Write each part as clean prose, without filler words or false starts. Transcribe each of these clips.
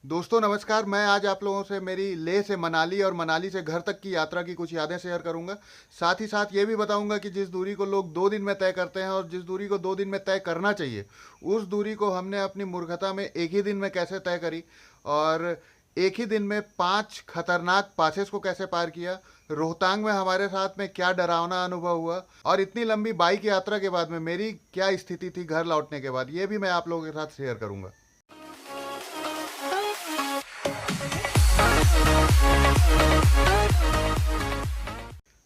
दोस्तों नमस्कार। मैं आज आप लोगों से मेरी लेह से मनाली और मनाली से घर तक की यात्रा की कुछ यादें शेयर करूंगा। साथ ही साथ ये भी बताऊंगा कि जिस दूरी को लोग 2 दिन में तय करते हैं और जिस दूरी को 2 दिन में तय करना चाहिए, उस दूरी को हमने अपनी मूर्खता में एक ही दिन में कैसे तय करी और एक ही दिन में 5 खतरनाक पासेस को कैसे पार किया। रोहतांग में हमारे साथ में क्या डरावना अनुभव हुआ और इतनी लंबी बाइक यात्रा के बाद में मेरी क्या स्थिति थी घर लौटने के बाद, ये भी मैं आप लोगों के साथ शेयर करूंगा।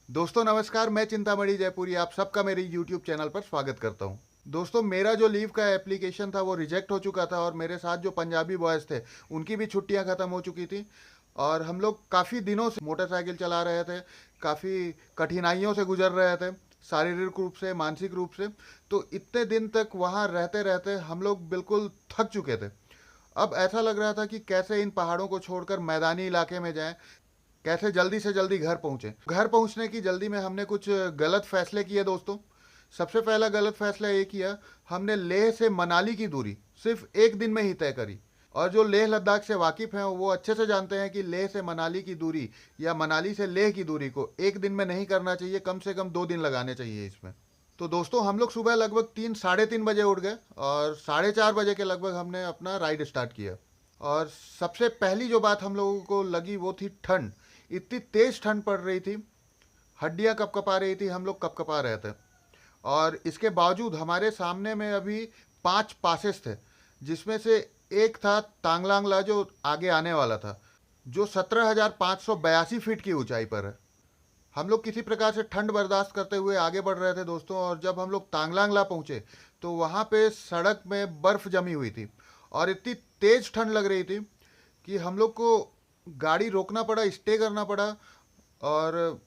दोस्तों नमस्कार, मैं चिंतामणि जयपुरी आप सबका मेरे यूट्यूब चैनल पर स्वागत करता हूं। दोस्तों मेरा जो लीव का एप्लीकेशन था वो रिजेक्ट हो चुका था और मेरे साथ जो पंजाबी बॉयज़ थे उनकी भी छुट्टियां ख़त्म हो चुकी थी और हम लोग काफ़ी दिनों से मोटरसाइकिल चला रहे थे, काफ़ी कठिनाइयों से गुजर रहे थे, शारीरिक रूप से मानसिक रूप से। तो इतने दिन तक वहाँ रहते रहते हम लोग बिल्कुल थक चुके थे। अब ऐसा लग रहा था कि कैसे इन पहाड़ों को छोड़कर मैदानी इलाके में जाएं, कैसे जल्दी से जल्दी घर पहुंचे। घर पहुंचने की जल्दी में हमने कुछ गलत फैसले किए दोस्तों। सबसे पहला गलत फैसला ये किया, हमने लेह से मनाली की दूरी सिर्फ एक दिन में ही तय करी। और जो लेह लद्दाख से वाकिफ़ हैं वो अच्छे से जानते हैं कि लेह से मनाली की दूरी या मनाली से लेह की दूरी को एक दिन में नहीं करना चाहिए, कम से कम 2 दिन लगाने चाहिए इसमें। तो दोस्तों हम लोग सुबह लगभग 3 साढ़े 3 बजे उठ गए और 4:30 बजे के लगभग हमने अपना राइड स्टार्ट किया। और सबसे पहली जो बात हम लोगों को लगी वो थी ठंड। इतनी तेज ठंड पड़ रही थी, हड्डियां कपकपा रही थी, हम लोग कपकपा रहे थे। और इसके बावजूद हमारे सामने में अभी 5 पासेस थे, जिसमें से एक था तांगलांगला जो आगे आने वाला था, जो 17,582 फीट की ऊंचाई पर है। हम लोग किसी प्रकार से ठंड बर्दाश्त करते हुए आगे बढ़ रहे थे दोस्तों। और जब हम लोग तांगलांगला पहुंचे तो वहाँ पे सड़क में बर्फ़ जमी हुई थी और इतनी तेज़ ठंड लग रही थी कि हम लोग को गाड़ी रोकना पड़ा, स्टे करना पड़ा। और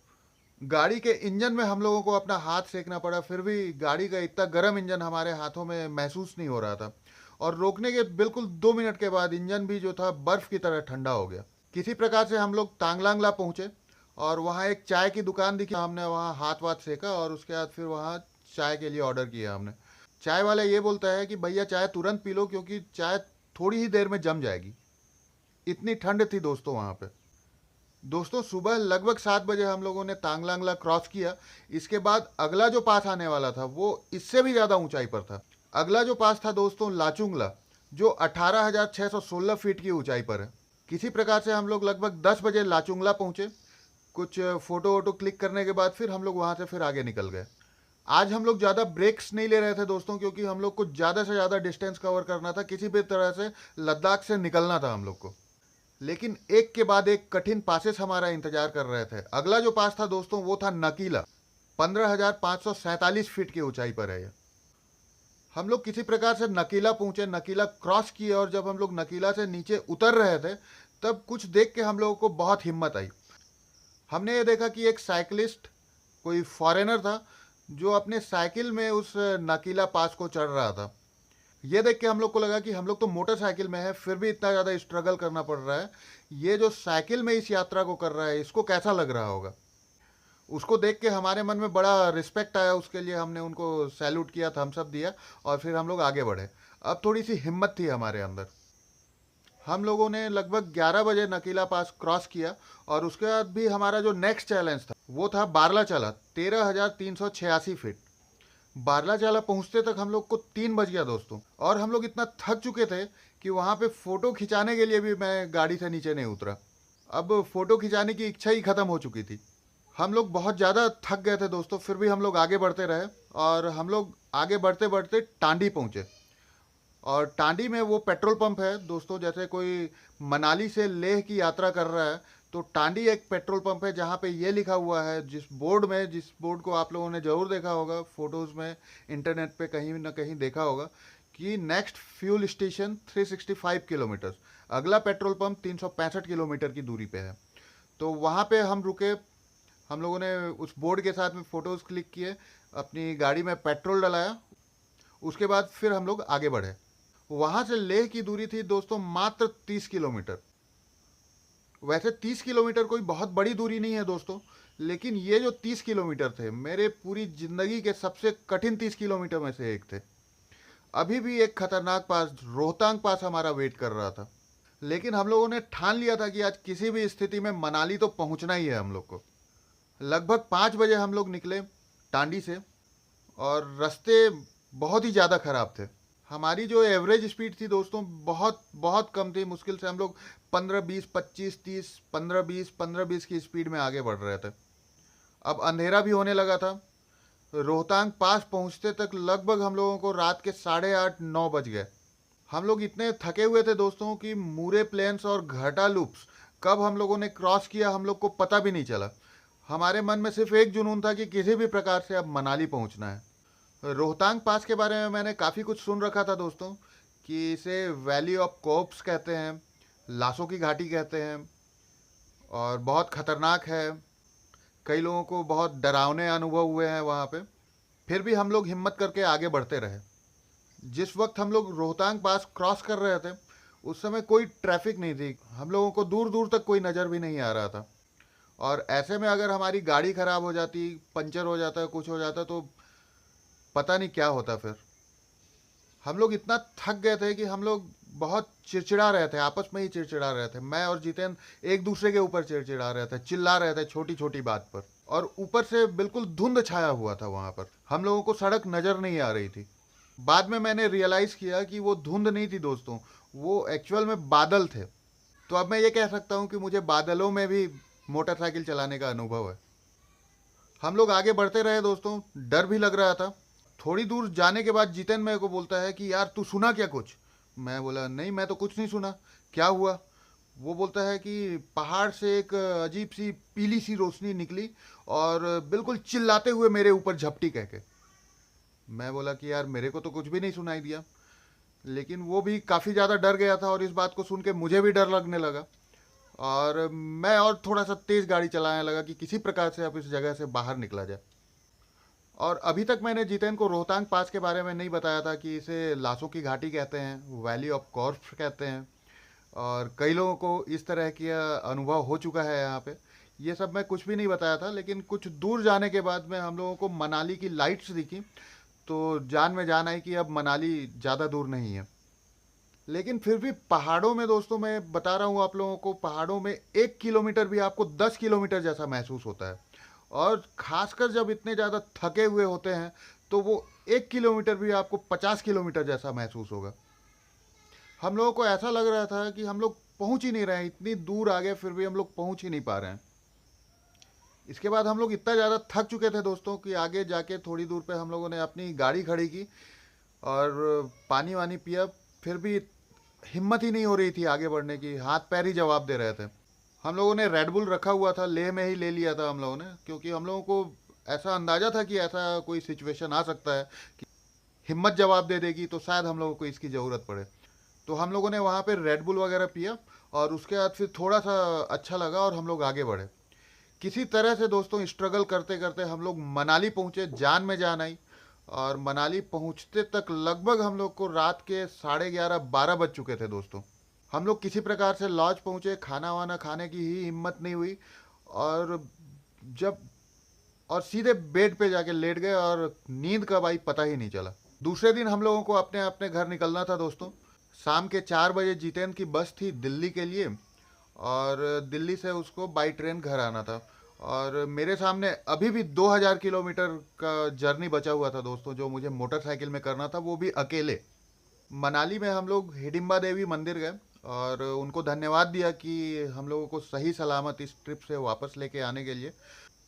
गाड़ी के इंजन में हम लोगों को अपना हाथ सेकना पड़ा, फिर भी गाड़ी का इतना गर्म इंजन हमारे हाथों में महसूस नहीं हो रहा था। और रोकने के बिल्कुल 2 मिनट के बाद इंजन भी जो था बर्फ़ की तरह ठंडा हो गया। किसी प्रकार से हम लोग तांगलांगला पहुँचे और वहाँ एक चाय की दुकान दिखी, हमने वहाँ हाथ वाथ सेका और उसके बाद फिर वहाँ चाय के लिए ऑर्डर किया हमने। चाय वाला ये बोलता है कि भैया चाय तुरंत पी लो क्योंकि चाय थोड़ी ही देर में जम जाएगी। इतनी ठंड थी दोस्तों वहाँ पे। दोस्तों सुबह लगभग 7 बजे हम लोगों ने तांगलांगला क्रॉस किया। इसके बाद अगला जो पास आने वाला था वो इससे भी ज़्यादा ऊंचाई पर था। अगला जो पास था दोस्तों लाचुंगला, जो 18,616 फीट की ऊंचाई पर है। किसी प्रकार से हम लोग लगभग 10 बजे लाचुंगला पहुँचे। कुछ फ़ोटो वोटो क्लिक करने के बाद फिर हम लोग वहाँ से फिर आगे निकल गए। आज हम लोग ज़्यादा ब्रेक्स नहीं ले रहे थे दोस्तों, क्योंकि हम लोग को ज़्यादा से ज़्यादा डिस्टेंस कवर करना था, किसी भी तरह से लद्दाख से निकलना था हम लोग को। लेकिन एक के बाद एक कठिन पासेस हमारा इंतजार कर रहे थे। अगला जो पास था दोस्तों वो था नकीला, 15,547 फीट की ऊंचाई पर है ये। हम लोग किसी प्रकार से नकीला पहुंचे, नकीला क्रॉस किए और जब हम लोग नकीला से नीचे उतर रहे थे तब कुछ देख के हम लोगों को बहुत हिम्मत आई। हमने ये देखा कि एक साइकिलिस्ट, कोई फॉरेनर था जो अपने साइकिल में उस नकीला पास को चढ़ रहा था। ये देख के हम लोग को लगा कि हम लोग तो मोटरसाइकिल में है, फिर भी इतना ज़्यादा स्ट्रगल करना पड़ रहा है, ये जो साइकिल में इस यात्रा को कर रहा है इसको कैसा लग रहा होगा। उसको देख के हमारे मन में बड़ा रिस्पेक्ट आया, उसके लिए हमने उनको सैल्यूट किया, थम्स अप दिया और फिर हम लोग आगे बढ़े। अब थोड़ी सी हिम्मत थी हमारे अंदर। हम लोगों ने लगभग 11 बजे नकीला पास क्रॉस किया और उसके बाद भी हमारा जो नेक्स्ट चैलेंज था वो था बारलाचाला, 13,386 फीट। बारलाचाला पहुंचते तक हम लोग को 3 बज गया दोस्तों। और हम लोग इतना थक चुके थे कि वहाँ पे फ़ोटो खिंचाने के लिए भी मैं गाड़ी से नीचे नहीं उतरा। अब फ़ोटो खिंचाने की इच्छा ही ख़त्म हो चुकी थी। हम लोग बहुत ज़्यादा थक गए थे दोस्तों, फिर भी हम लोग आगे बढ़ते रहे और हम लोग आगे बढ़ते बढ़ते टांडी पहुँचे। और टांडी में वो पेट्रोल पंप है दोस्तों, जैसे कोई मनाली से लेह की यात्रा कर रहा है तो टांडी एक पेट्रोल पंप है जहाँ पे ये लिखा हुआ है, जिस बोर्ड को आप लोगों ने ज़रूर देखा होगा, फोटोज़ में इंटरनेट पे कहीं ना कहीं देखा होगा कि नेक्स्ट फ्यूल स्टेशन 365 किलोमीटर, अगला पेट्रोल पंप 365 किलोमीटर की दूरी पे है। तो वहाँ पे हम रुके, हम लोगों ने उस बोर्ड के साथ में फ़ोटोज़ क्लिक किए, अपनी गाड़ी में पेट्रोल डलाया, उसके बाद फिर हम लोग आगे बढ़े। वहाँ से लेह की दूरी थी दोस्तों मात्र 30 किलोमीटर। वैसे 30 किलोमीटर कोई बहुत बड़ी दूरी नहीं है दोस्तों, लेकिन ये जो 30 किलोमीटर थे मेरे पूरी ज़िंदगी के सबसे कठिन 30 किलोमीटर में से एक थे। अभी भी एक खतरनाक पास, रोहतांग पास हमारा वेट कर रहा था। लेकिन हम लोगों ने ठान लिया था कि आज किसी भी स्थिति में मनाली तो पहुंचना ही है हम लोग को। लगभग 5 बजे हम लोग निकले टांडी से, और रास्ते बहुत ही ज़्यादा ख़राब थे। हमारी जो एवरेज स्पीड थी दोस्तों बहुत बहुत कम थी। मुश्किल से हम लोग 15-20 की स्पीड में आगे बढ़ रहे थे। अब अंधेरा भी होने लगा था। रोहतांग पास पहुंचते तक लगभग हम लोगों को रात के 8:30-9 बज गए। हम लोग इतने थके हुए थे दोस्तों कि मूरे प्लेन्स और घाटा लूप्स कब हम लोगों ने क्रॉस किया हम लोग को पता भी नहीं चला। हमारे मन में सिर्फ एक जुनून था कि किसी भी प्रकार से अब मनाली पहुंचना है। रोहतांग पास के बारे में मैंने काफ़ी कुछ सुन रखा था दोस्तों, कि इसे वैली ऑफ कोप्स कहते हैं, लाशों की घाटी कहते हैं, और बहुत ख़तरनाक है। कई लोगों को बहुत डरावने अनुभव हुए हैं वहाँ पे। फिर भी हम लोग हिम्मत करके आगे बढ़ते रहे। जिस वक्त हम लोग रोहतांग पास क्रॉस कर रहे थे उस समय कोई ट्रैफिक नहीं थी। हम लोगों को दूर दूर तक कोई नज़र भी नहीं आ रहा था। और ऐसे में अगर हमारी गाड़ी ख़राब हो जाती, पंचर हो जाता, कुछ हो जाता, तो पता नहीं क्या होता। फिर हम लोग इतना थक गए थे कि हम लोग बहुत चिड़चिड़ा रहे थे, आपस में ही चिड़चिड़ा रहे थे। मैं और जितेंद्र एक दूसरे के ऊपर चिड़चिड़ा रहे थे, चिल्ला रहे थे छोटी छोटी बात पर। और ऊपर से बिल्कुल धुंध छाया हुआ था वहाँ पर, हम लोगों को सड़क नज़र नहीं आ रही थी। बाद में मैंने रियलाइज़ किया कि वो धुंध नहीं थी दोस्तों, वो एक्चुअल में बादल थे। तो अब मैं ये कह सकता हूँ कि मुझे बादलों में भी मोटरसाइकिल चलाने का अनुभव है। हम लोग आगे बढ़ते रहे दोस्तों, डर भी लग रहा था। थोड़ी दूर जाने के बाद जितेंद्र मेरे को बोलता है कि यार तू सुना क्या कुछ? मैं बोला नहीं, मैं तो कुछ नहीं सुना। क्या हुआ? वो बोलता है कि पहाड़ से एक अजीब सी पीली सी रोशनी निकली और बिल्कुल चिल्लाते हुए मेरे ऊपर झपटी कह के। मैं बोला कि यार मेरे को तो कुछ भी नहीं सुनाई दिया, लेकिन वो भी काफ़ी ज़्यादा डर गया था और इस बात को सुन के मुझे भी डर लगने लगा। और मैं और थोड़ा सा तेज़ गाड़ी चलाने लगा कि किसी प्रकार से अब इस जगह से बाहर निकला जाए। और अभी तक मैंने जितेंद्र को रोहतांग पास के बारे में नहीं बताया था कि इसे लाशों की घाटी कहते हैं, वैली ऑफ कॉर्प्स कहते हैं, और कई लोगों को इस तरह की अनुभव हो चुका है यहाँ पे। ये सब मैं कुछ भी नहीं बताया था। लेकिन कुछ दूर जाने के बाद में हम लोगों को मनाली की लाइट्स दिखी, तो जान में जान आई कि अब मनाली ज़्यादा दूर नहीं है। लेकिन फिर भी पहाड़ों में दोस्तों, मैं बता रहा हूँ आप लोगों को, पहाड़ों में 1 किलोमीटर भी आपको 10 किलोमीटर जैसा महसूस होता है। और खासकर जब इतने ज़्यादा थके हुए होते हैं तो वो 1 किलोमीटर भी आपको 50 किलोमीटर जैसा महसूस होगा। हम लोगों को ऐसा लग रहा था कि हम लोग पहुंच ही नहीं रहे हैं, इतनी दूर आ गए फिर भी हम लोग पहुंच ही नहीं पा रहे हैं। इसके बाद हम लोग इतना ज़्यादा थक चुके थे दोस्तों कि आगे जाके थोड़ी दूर पे हम लोगों ने अपनी गाड़ी खड़ी की और पानी वानी पिया। फिर भी हिम्मत ही नहीं हो रही थी आगे बढ़ने की, हाथ पैर ही जवाब दे रहे थे। हम लोगों ने रेड बुल रखा हुआ था, लेह में ही ले लिया था हम लोगों ने, क्योंकि हम लोगों को ऐसा अंदाज़ा था कि ऐसा कोई सिचुएशन आ सकता है कि हिम्मत जवाब दे देगी, तो शायद हम लोगों को इसकी ज़रूरत पड़े। तो हम लोगों ने वहाँ पे रेड बुल वगैरह पिया और उसके बाद फिर थोड़ा सा अच्छा लगा और हम लोग आगे बढ़े। किसी तरह से दोस्तों स्ट्रगल करते करते हम लोग मनाली पहुँचे, जान में जान आई। और मनाली पहुँचते तक लगभग हम लोग को रात के 11:30-12 बज चुके थे दोस्तों। हम लोग किसी प्रकार से लॉज पहुँचे, खाना वाना खाने की ही हिम्मत नहीं हुई, और जब और सीधे बेड पे जाके लेट गए और नींद कब आई पता ही नहीं चला। दूसरे दिन हम लोगों को अपने अपने घर निकलना था दोस्तों। शाम के 4 बजे जितेंद्र की बस थी दिल्ली के लिए, और दिल्ली से उसको बाई ट्रेन घर आना था। और मेरे सामने अभी भी 2000 किलोमीटर का जर्नी बचा हुआ था दोस्तों, जो मुझे मोटरसाइकिल में करना था, वो भी अकेले। मनाली में हम लोग हिडिंबा देवी मंदिर गए और उनको धन्यवाद दिया कि हम लोगों को सही सलामत इस ट्रिप से वापस लेके आने के लिए।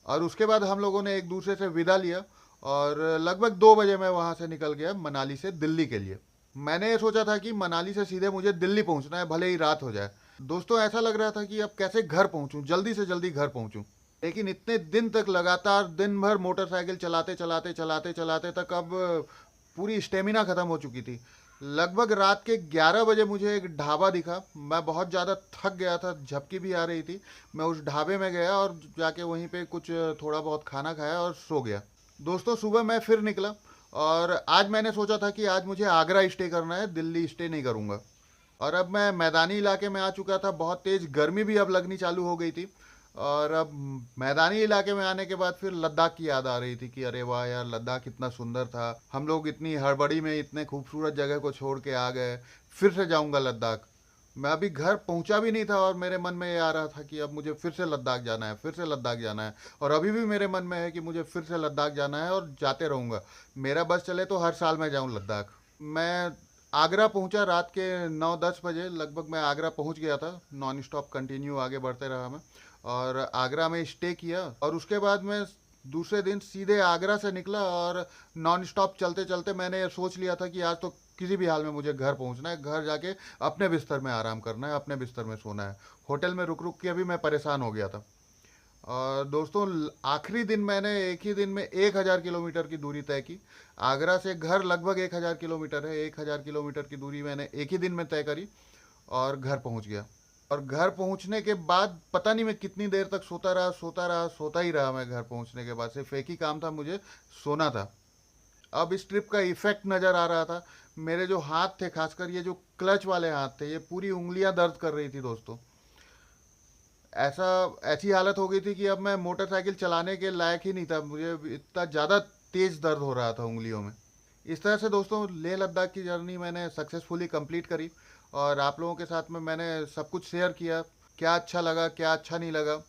और उसके बाद हम लोगों ने एक दूसरे से विदा लिया और लगभग 2 बजे मैं वहाँ से निकल गया मनाली से दिल्ली के लिए। मैंने ये सोचा था कि मनाली से सीधे मुझे दिल्ली पहुँचना है, भले ही रात हो जाए। दोस्तों ऐसा लग रहा था कि अब कैसे घर पहुँचूँ, जल्दी से जल्दी घर पहुँचूँ। लेकिन इतने दिन तक लगातार दिन भर मोटरसाइकिल चलाते चलाते चलाते चलाते तक अब पूरी स्टेमिना ख़त्म हो चुकी थी। लगभग रात के 11 बजे मुझे एक ढाबा दिखा। मैं बहुत ज़्यादा थक गया था, झपकी भी आ रही थी। मैं उस ढाबे में गया और जाके वहीं पे कुछ थोड़ा बहुत खाना खाया और सो गया। दोस्तों सुबह मैं फिर निकला और आज मैंने सोचा था कि आज मुझे आगरा स्टे करना है, दिल्ली स्टे नहीं करूँगा। और अब मैं मैदानी इलाके में आ चुका था, बहुत तेज़ गर्मी भी अब लगनी चालू हो गई थी। और अब मैदानी इलाके में आने के बाद फिर लद्दाख की याद आ रही थी कि अरे वाह यार, लद्दाख कितना सुंदर था। हम लोग इतनी हड़बड़ी में इतने खूबसूरत जगह को छोड़ के आ गए, फिर से जाऊंगा लद्दाख। मैं अभी घर पहुंचा भी नहीं था और मेरे मन में ये आ रहा था कि अब मुझे फिर से लद्दाख जाना है, फिर से लद्दाख जाना है। और अभी भी मेरे मन में है कि मुझे फिर से लद्दाख जाना है और जाते रहूँगा। मेरा बस चले तो हर साल मैं जाऊँ लद्दाख। मैं आगरा पहुंचा रात के 9-10 बजे लगभग। मैं आगरा पहुंच गया था, नॉन स्टॉप कंटिन्यू आगे बढ़ते रहा मैं। और आगरा में स्टे किया और उसके बाद मैं दूसरे दिन सीधे आगरा से निकला। और नॉन स्टॉप चलते चलते मैंने ये सोच लिया था कि आज तो किसी भी हाल में मुझे घर पहुंचना है, घर जाके अपने बिस्तर में आराम करना है, अपने बिस्तर में सोना है। होटल में रुक रुक के भी मैं परेशान हो गया था। और दोस्तों आखिरी दिन मैंने एक ही दिन में 1,000 किलोमीटर की दूरी तय की। आगरा से घर लगभग 1,000 किलोमीटर है। 1,000 किलोमीटर की दूरी मैंने एक ही दिन में तय करी और घर पहुंच गया। और घर पहुंचने के बाद पता नहीं मैं कितनी देर तक सोता रहा, सोता रहा, सोता ही रहा। मैं घर पहुंचने के बाद सिर्फ एक ही काम था, मुझे सोना था। अब इस ट्रिप का इफेक्ट नज़र आ रहा था। मेरे जो हाथ थे, खासकर ये जो क्लच वाले हाथ थे, ये पूरी उंगलियां दर्द कर रही थी दोस्तों। ऐसा ऐसी हालत हो गई थी कि अब मैं मोटरसाइकिल चलाने के लायक ही नहीं था, मुझे इतना ज़्यादा तेज़ दर्द हो रहा था उंगलियों में। इस तरह से दोस्तों लेह लद्दाख की जर्नी मैंने सक्सेसफुली कंप्लीट करी। और आप लोगों के साथ में मैंने सब कुछ शेयर किया, क्या अच्छा लगा, क्या अच्छा नहीं लगा,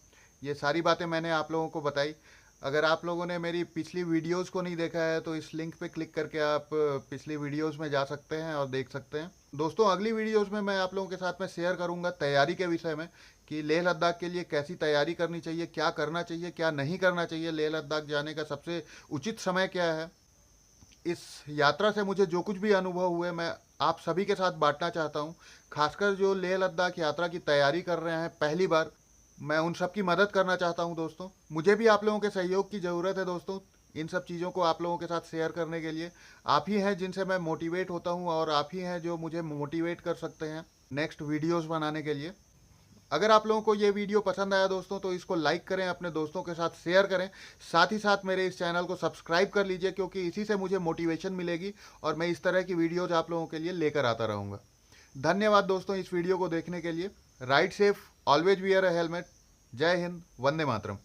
ये सारी बातें मैंने आप लोगों को बताई। अगर आप लोगों ने मेरी पिछली वीडियोस को नहीं देखा है तो इस लिंक पे क्लिक करके आप पिछली वीडियोस में जा सकते हैं और देख सकते हैं। दोस्तों अगली वीडियोस में मैं आप लोगों के साथ में शेयर करूंगा तैयारी के विषय में, कि लेह लद्दाख के लिए कैसी तैयारी करनी चाहिए, क्या करना चाहिए, क्या नहीं करना चाहिए, लेह लद्दाख जाने का सबसे उचित समय क्या है। इस यात्रा से मुझे जो कुछ भी अनुभव हुए मैं आप सभी के साथ बांटना चाहता हूँ। खासकर जो लेह लद्दाख यात्रा की तैयारी कर रहे हैं पहली बार, मैं उन सब की मदद करना चाहता हूँ दोस्तों। मुझे भी आप लोगों के सहयोग की ज़रूरत है दोस्तों, इन सब चीज़ों को आप लोगों के साथ शेयर करने के लिए। आप ही हैं जिनसे मैं मोटिवेट होता हूँ और आप ही हैं जो मुझे मोटिवेट कर सकते हैं नेक्स्ट वीडियोस बनाने के लिए। अगर आप लोगों को ये वीडियो पसंद आया दोस्तों तो इसको लाइक करें, अपने दोस्तों के साथ शेयर करें। साथ ही साथ मेरे इस चैनल को सब्सक्राइब कर लीजिए, क्योंकि इसी से मुझे मोटिवेशन मिलेगी और मैं इस तरह की वीडियोज़ आप लोगों के लिए लेकर आता रहूँगा। धन्यवाद दोस्तों इस वीडियो को देखने के लिए। राइड सेफ, ऑलवेज वियर अ हेलमेट। जय हिंद, वंदे मातरम।